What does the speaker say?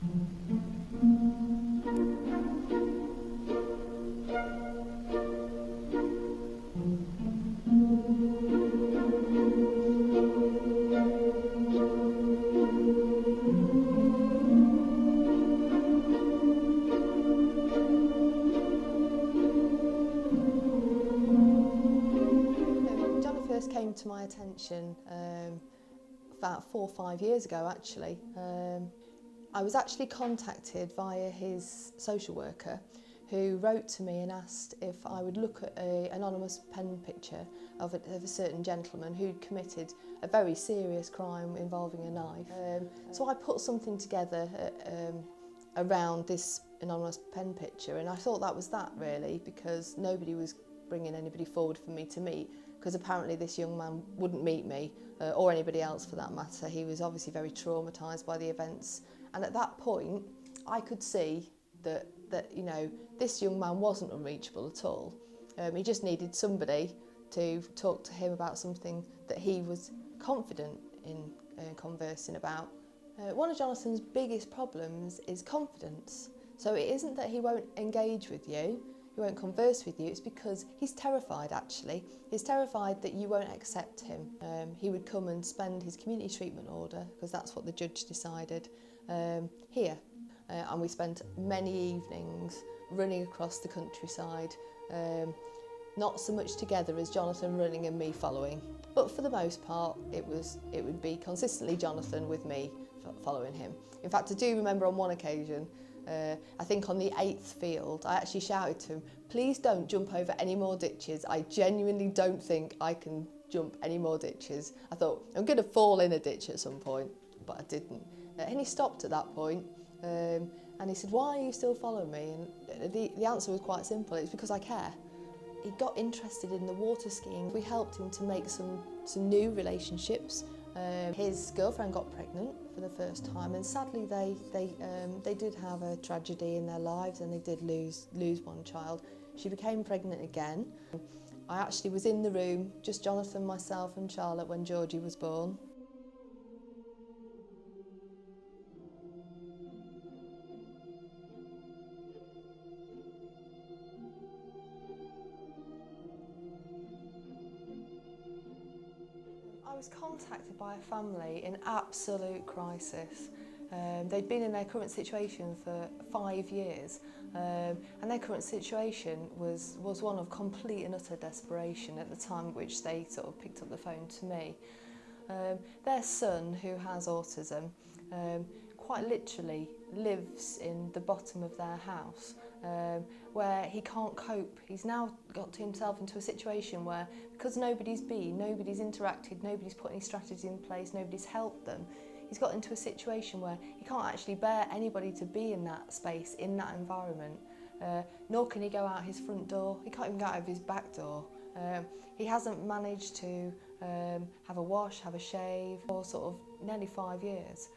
First came to my attention about 4 or 5 years ago actually. I was actually contacted via his social worker who wrote to me and asked if I would look at an anonymous pen picture of a certain gentleman who'd committed a very serious crime involving a knife. So I put something together around this anonymous pen picture, and I thought that was that really, because nobody was bringing anybody forward for me to meet, because apparently this young man wouldn't meet me or anybody else for that matter. He was obviously very traumatised by the events, and at that point I could see that you know, this young man wasn't unreachable at all. He just needed somebody to talk to him about something that he was confident in conversing about. One of Jonathan's biggest problems is confidence. So it isn't that he won't engage with you, he won't converse with you, it's because he's terrified actually. He's terrified that you won't accept him. He would come and spend his community treatment order, because that's what the judge decided, here. And we spent many evenings running across the countryside, not so much together as Jonathan running and me following. But for the most part, it would be consistently Jonathan with me following him. In fact, I do remember on one occasion, I think on the 8th field, I actually shouted to him, "Please don't jump over any more ditches. I genuinely don't think I can jump any more ditches." I thought, I'm going to fall in a ditch at some point, but I didn't. And he stopped at that point, and he said, "Why are you still following me?" And the answer was quite simple, it's because I care. He got interested in the water skiing. We helped him to make some new relationships. His girlfriend got pregnant for the first time, and sadly they did have a tragedy in their lives, and they did lose one child. She became pregnant again. I actually was in the room, just Jonathan, myself and Charlotte, when Georgie was born. I was contacted by a family in absolute crisis. They'd been in their current situation for 5 years, and their current situation was one of complete and utter desperation at the time at which they sort of picked up the phone to me. Their son, who has autism, quite literally lives in the bottom of their house, where he can't cope. He's now got himself into a situation where, because nobody's interacted, nobody's put any strategies in place, nobody's helped them, he's got into a situation where he can't actually bear anybody to be in that space, in that environment. Nor can he go out his front door, he can't even go out of his back door. He hasn't managed to have a wash, have a shave for sort of nearly 5 years.